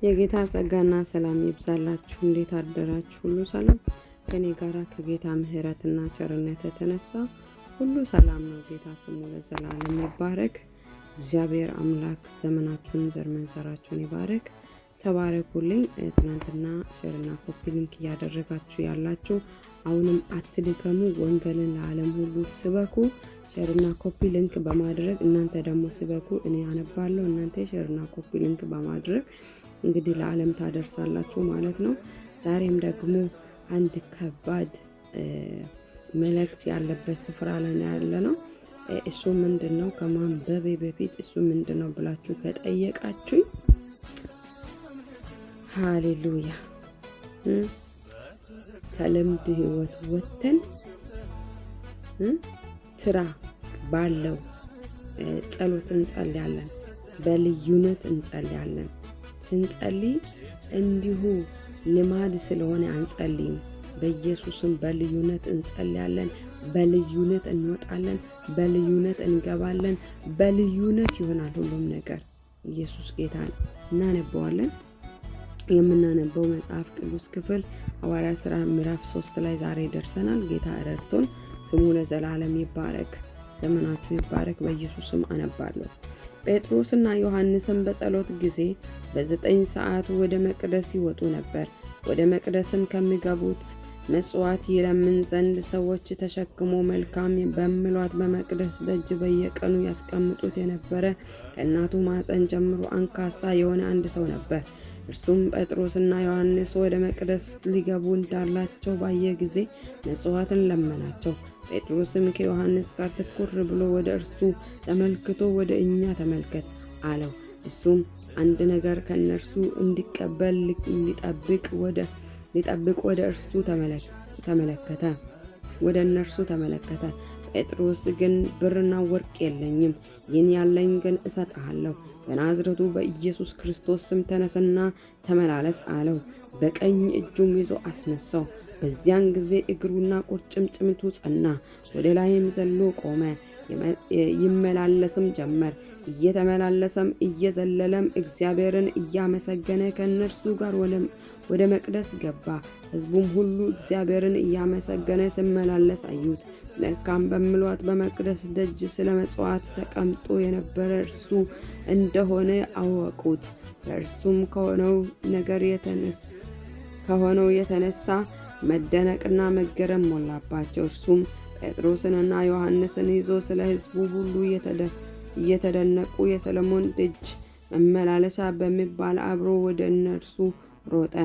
የጌታ ጸጋና ሰላም ይብዛላችሁ። እንዴት አደራችሁ? ሁሉ ሰላም ከኔ ጋራ ከጌታ ምሕረትና ቸርነት የተነሳ ሁሉ ሰላም ነው። ጌታ ስሙ ለዘላለም ይባረክ። እግዚአብሔር አምላክ ዘመናችሁን ዘር መንዘራችሁን ይባረክ። ተባረኩልኝ። ትናንትና ሼርና ኮፒ ሊንክ እያደረጋችሁ ያላችሁ አሁንም አትድከሙ። ወንጌልን ለዓለም ሁሉ ስበኩ። ሼርና ኮፒ ሊንክ በማድረግ እናንተ ደግሞ ስበኩ። እኔ አነባለሁ፣ እናንተ ሼርና ኮፒ ሊንክ በማድረግ እንግዲህ ለዓለም ታደርሳላችሁ ማለት ነው። ዛሬም ደግሞ አንድ ከባድ መልእክት ያለበት ስፍራ ላይ ያለ ነው። እሱ ምንድነው? ከማንበቤ በፊት እሱ ምንድነው ብላችሁ ከጠየቃችሁኝ፣ ሃሌሉያ ከልምድ ህይወት ወተን ስራ ባለው ጸሎት እንጸልያለን። በልዩነት እንጸልያለን። ስንጸልይ እንዲሁ ልማድ ስለሆነ አንጸልይም። በኢየሱስም በልዩነት እንጸልያለን። በልዩነት እንወጣለን። በልዩነት እንገባለን። በልዩነት ይሆናል ሁሉም ነገር። ኢየሱስ ጌታ ነው። እናነበዋለን። የምናነበው መጽሐፍ ቅዱስ ክፍል ሐዋርያት ሥራ ምዕራፍ 3 ላይ ዛሬ ደርሰናል። ጌታ ረድቶን ስሙ ለዘላለም ይባረክ። ዘመናችሁ ይባረክ። በኢየሱስም አነባለሁ። ጴጥሮስና ዮሐንስም በጸሎት ጊዜ በ9 ሰዓት ወደ መቅደስ ይወጡ ነበር። ወደ መቅደስም ከሚገቡት መስዋዕት ይለምን ዘንድ ሰዎች ተሸክሞ መልካም በሚሏት በመቅደስ ደጅ በየቀኑ ያስቀምጡት የነበረ ከእናቱ ማኅፀን ጀምሮ አንካሳ የሆነ አንድ ሰው ነበር። እርሱም ጴጥሮስና ዮሐንስ ወደ መቅደስ ሊገቡ እንዳላቸው ባየ ጊዜ መስዋዕትን ለመናቸው። ጴጥሮስም ከዮሐንስ ጋር ትኩር ብሎ ወደ እርሱ ተመልክቶ ወደ እኛ ተመልከት አለው። እሱም አንድ ነገር ከነርሱ እንዲቀበል ሊጠብቅ ወደ እርሱ ተመለከተ። ጴጥሮስ ግን ብርና ወርቅ የለኝም፣ ይህን ያለኝ ግን እሰጥሃለሁ። በናዝሬቱ በኢየሱስ ክርስቶስ ስም ተነስና ተመላለስ አለው። በቀኝ እጁም ይዞ አስነሳው። በዚያን ጊዜ እግሩና ቁርጭምጭሚቱ ጸና። ወደ ላይም ዘሎ ቆመ። ይመላለስም ጀመር። እየተመላለሰም እየዘለለም እግዚአብሔርን እያመሰገነ ከእነርሱ ጋር ወደ መቅደስ ገባ። ሕዝቡም ሁሉ እግዚአብሔርን እያመሰገነ ሲመላለስ አዩት። መልካም በሚሏት በመቅደስ ደጅ ስለ መሥዋዕት ተቀምጦ የነበረ እርሱ እንደሆነ አወቁት። ለእርሱም ከሆነው የተነሳ መደነቅና መገረም ሞላባቸው። እርሱም ጴጥሮስንና ዮሐንስን ይዞ ስለ ሕዝቡ ሁሉ እየተደነቁ የሰሎሞን ደጅ መመላለሻ በሚባል አብሮ ወደ እነርሱ ሮጠ።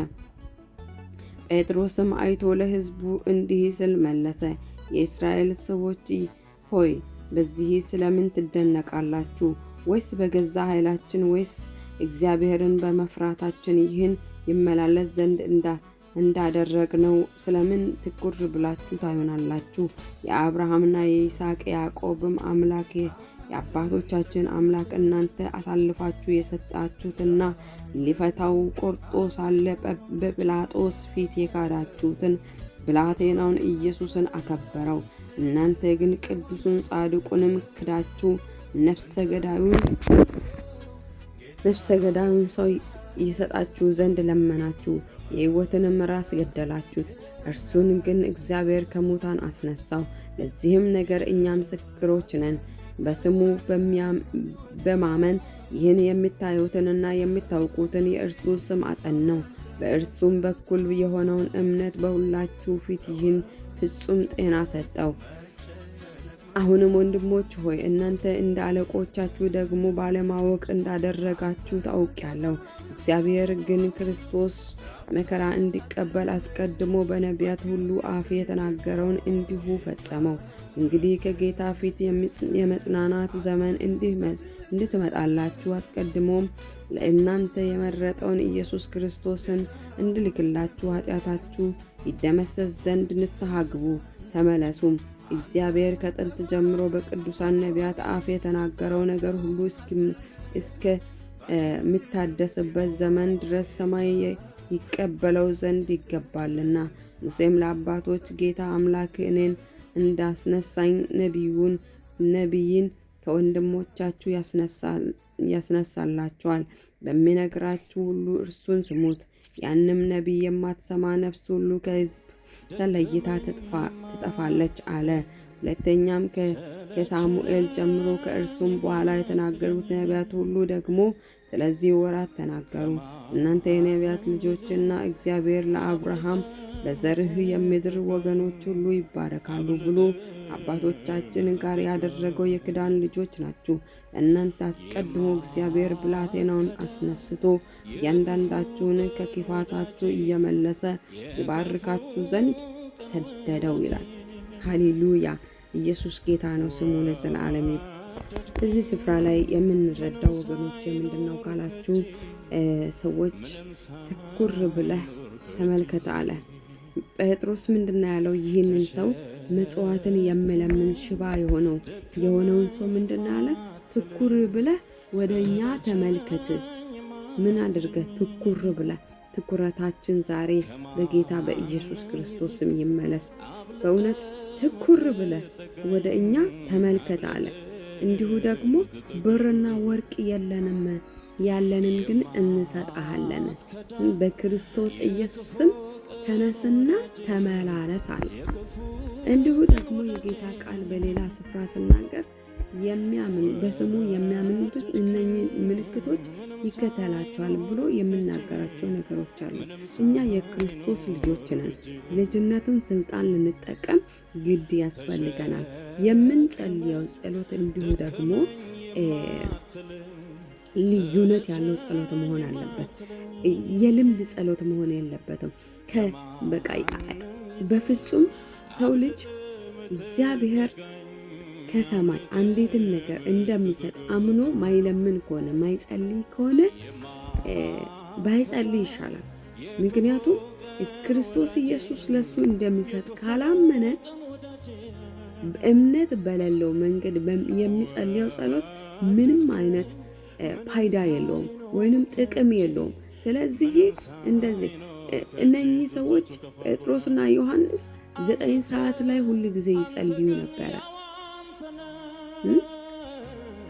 ጴጥሮስም አይቶ ለሕዝቡ እንዲህ ሲል መለሰ፣ የእስራኤል ሰዎች ሆይ በዚህ ስለምን ትደነቃላችሁ? ወይስ በገዛ ኃይላችን ወይስ እግዚአብሔርን በመፍራታችን ይህን ይመላለስ ዘንድ እንዳደረግነው ስለምን ትኩር ብላችሁ ታዩናላችሁ? የአብርሃምና የይስሐቅ የያዕቆብም አምላክ የአባቶቻችን አምላክ እናንተ አሳልፋችሁ የሰጣችሁትና ሊፈታው ቆርጦ ሳለ በጲላጦስ ፊት የካዳችሁትን ብላቴናውን ኢየሱስን አከበረው። እናንተ ግን ቅዱሱን ጻድቁንም ክዳችሁ ነፍሰ ገዳዩን ሰው ይሰጣችሁ ዘንድ ለመናችሁ። የሕይወትንም ራስ ገደላችሁት። እርሱን ግን እግዚአብሔር ከሙታን አስነሳው። ለዚህም ነገር እኛ ምስክሮች ነን። በስሙ በማመን ይህን የምታዩትንና የምታውቁትን የእርሱ ስም አጸናው። በእርሱም በኩል የሆነውን እምነት በሁላችሁ ፊት ይህን ፍጹም ጤና ሰጠው። አሁንም ወንድሞች ሆይ እናንተ እንደ አለቆቻችሁ ደግሞ ባለማወቅ እንዳደረጋችሁ ታውቃለሁ። እግዚአብሔር ግን ክርስቶስ መከራ እንዲቀበል አስቀድሞ በነቢያት ሁሉ አፍ የተናገረውን እንዲሁ ፈጸመው። እንግዲህ ከጌታ ፊት የመጽናናት ዘመን እንድትመጣላችሁ አስቀድሞም ለእናንተ የመረጠውን ኢየሱስ ክርስቶስን እንድልክላችሁ ኃጢአታችሁ ይደመሰስ ዘንድ ንስሐ ግቡ፣ ተመለሱም። እግዚአብሔር ከጥንት ጀምሮ በቅዱሳን ነቢያት አፍ የተናገረው ነገር ሁሉ እስከሚታደስበት ዘመን ድረስ ሰማይ ይቀበለው ዘንድ ይገባልና። ሙሴም ለአባቶች ጌታ አምላክ እኔን እንዳስነሳኝ ነቢይን ከወንድሞቻችሁ ያስነሳላችኋል። በሚነግራችሁ ሁሉ እርሱን ስሙት። ያንም ነቢይ የማትሰማ ነፍስ ሁሉ ከሕዝብ ተለይታ ትጠፋለች አለ። ሁለተኛም ከሳሙኤል ጀምሮ ከእርሱም በኋላ የተናገሩት ነቢያት ሁሉ ደግሞ ስለዚህ ወራት ተናገሩ። እናንተ የነቢያት ልጆችና እግዚአብሔር ለአብርሃም በዘርህ የምድር ወገኖች ሁሉ ይባረካሉ ብሎ አባቶቻችን ጋር ያደረገው የኪዳን ልጆች ናችሁ። እናንተ አስቀድሞ እግዚአብሔር ብላቴናውን አስነስቶ እያንዳንዳችሁን ከክፋታችሁ እየመለሰ ይባርካችሁ ዘንድ ሰደደው ይላል። ሃሌሉያ! ኢየሱስ ጌታ ነው። ስሙ ለዘላለም። እዚህ ስፍራ ላይ የምንረዳው ወገኖች ምንድነው ካላችሁ ሰዎች ትኩር ብለህ ተመልከት አለ። ጴጥሮስ ምንድነው ያለው? ይህንን ሰው መጽዋዕትን የሚለምን ሽባ የሆነውን ሰው ምንድነው ያለ? ትኩር ብለህ ወደኛ ተመልከት። ምን አድርገህ? ትኩር ብለህ። ትኩረታችን ዛሬ በጌታ በኢየሱስ ክርስቶስ ስም ይመለስ። በእውነት ትኩር ብለህ ወደ እኛ ተመልከት አለ። እንዲሁ ደግሞ ብርና ወርቅ የለንም፣ ያለንን ግን እንሰጣለን። በክርስቶስ ኢየሱስ ስም ተነስና ተመላለስ አለ። እንዲሁ ደግሞ የጌታ ቃል በሌላ ስፍራ ስናገር በስሙ የሚያምኑት እነኚህ ምልክቶች ይከተላቸዋል ብሎ የምናገራቸው ነገሮች አሉ። እኛ የክርስቶስ ልጆች ነን። ልጅነትን ስልጣን ልንጠቀም ግድ ያስፈልገናል። የምንጸልየው ጸሎት እንዲሁ ደግሞ ልዩነት ያለው ጸሎት መሆን አለበት። የልምድ ጸሎት መሆን የለበትም። በፍጹም ሰው ልጅ እግዚአብሔር ከሰማይ አንዲትን ነገር እንደሚሰጥ አምኖ ማይለምን ከሆነ ማይጸልይ ከሆነ ባይጸልይ ይሻላል። ምክንያቱም ክርስቶስ ኢየሱስ ለሱ እንደሚሰጥ ካላመነ እምነት በሌለው መንገድ የሚጸልየው ጸሎት ምንም አይነት ፋይዳ የለውም ወይንም ጥቅም የለውም። ስለዚህ እንደዚህ እነኚህ ሰዎች ጴጥሮስና ዮሐንስ 9 ሰዓት ላይ ሁሉ ጊዜ ይጸልዩ ነበረ።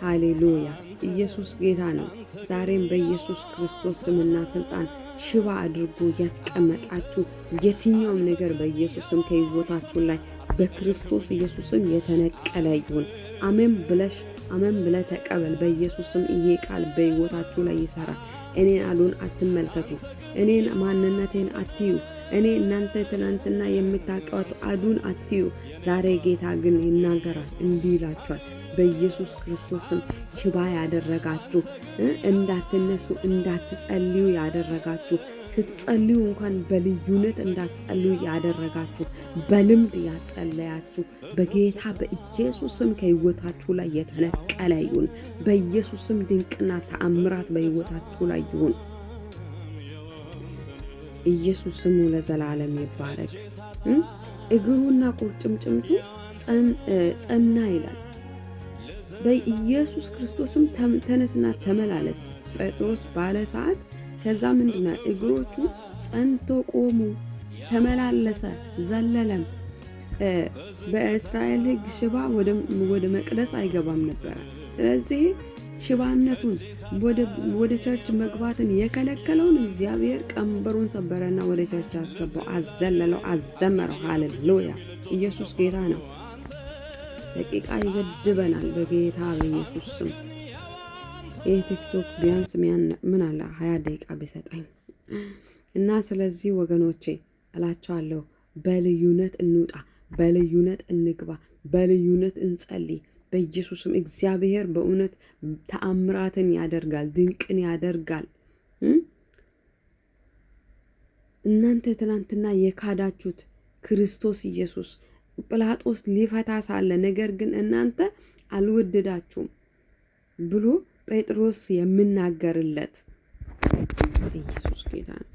ሃሌሉያ! ኢየሱስ ጌታ ነው። ዛሬም በኢየሱስ ክርስቶስ ስምና ስልጣን ሽባ አድርጎ ያስቀመጣችሁ የትኛውም ነገር በኢየሱስም ከሕይወታችሁ ላይ በክርስቶስ ኢየሱስም የተነቀለ ይሁን። አሜን ብለህ ተቀበል። በኢየሱስም ይሄ ቃል በሕይወታችሁ ላይ ይሰራል። እኔን አሉን አትመልከቱ። እኔን ማንነቴን አትዩ። እኔ እናንተ ትናንትና የምታውቋት አዱን አትዩ። ዛሬ ጌታ ግን ይናገራል፣ እንዲህ ይላችኋል። በኢየሱስ ክርስቶስም ሽባ ያደረጋችሁ እንዳትነሱ እንዳትጸልዩ ያደረጋችሁ ስትጸልዩ እንኳን በልዩነት እንዳትጸልዩ ያደረጋችሁ በልምድ ያጸለያችሁ በጌታ በኢየሱስም ከሕይወታችሁ ላይ የተነቀለ ይሁን። በኢየሱስም ድንቅና ተአምራት በሕይወታችሁ ላይ ይሁን። ኢየሱስ ስሙ ለዘላለም ይባረክ። እግሩና ቁርጭምጭምቱ ጸና ይላል። በኢየሱስ ክርስቶስም ተነስና ተመላለስ ጴጥሮስ ባለ ሰዓት ከዛ ምንድነው እግሮቹ ጸንቶ ቆሙ፣ ተመላለሰ፣ ዘለለም። በእስራኤል ሕግ ሽባ ወደ መቅደስ አይገባም ነበር። ስለዚህ ሽባነቱን ወደ ቸርች መግባትን የከለከለውን እግዚአብሔር ቀንበሩን ሰበረና ወደ ቸርች አስገባው፣ አዘለለው፣ አዘመረው። ሃሌሉያ! ኢየሱስ ጌታ ነው። ደቂቃ ይገድበናል በጌታ በኢየሱስ ስም። ይህ ቲክቶክ ቢያንስ ምን አለ 20 ደቂቃ ቢሰጠኝ እና ስለዚህ ወገኖቼ እላቸዋለሁ በልዩነት እንውጣ፣ በልዩነት እንግባ፣ በልዩነት እንጸልይ። በኢየሱስም እግዚአብሔር በእውነት ተአምራትን ያደርጋል፣ ድንቅን ያደርጋል። እናንተ ትናንትና የካዳችሁት ክርስቶስ ኢየሱስ ጲላጦስ ሊፈታ ሳለ ነገር ግን እናንተ አልወደዳችሁም ብሎ ጴጥሮስ የምናገርለት ኢየሱስ ጌታ ነው።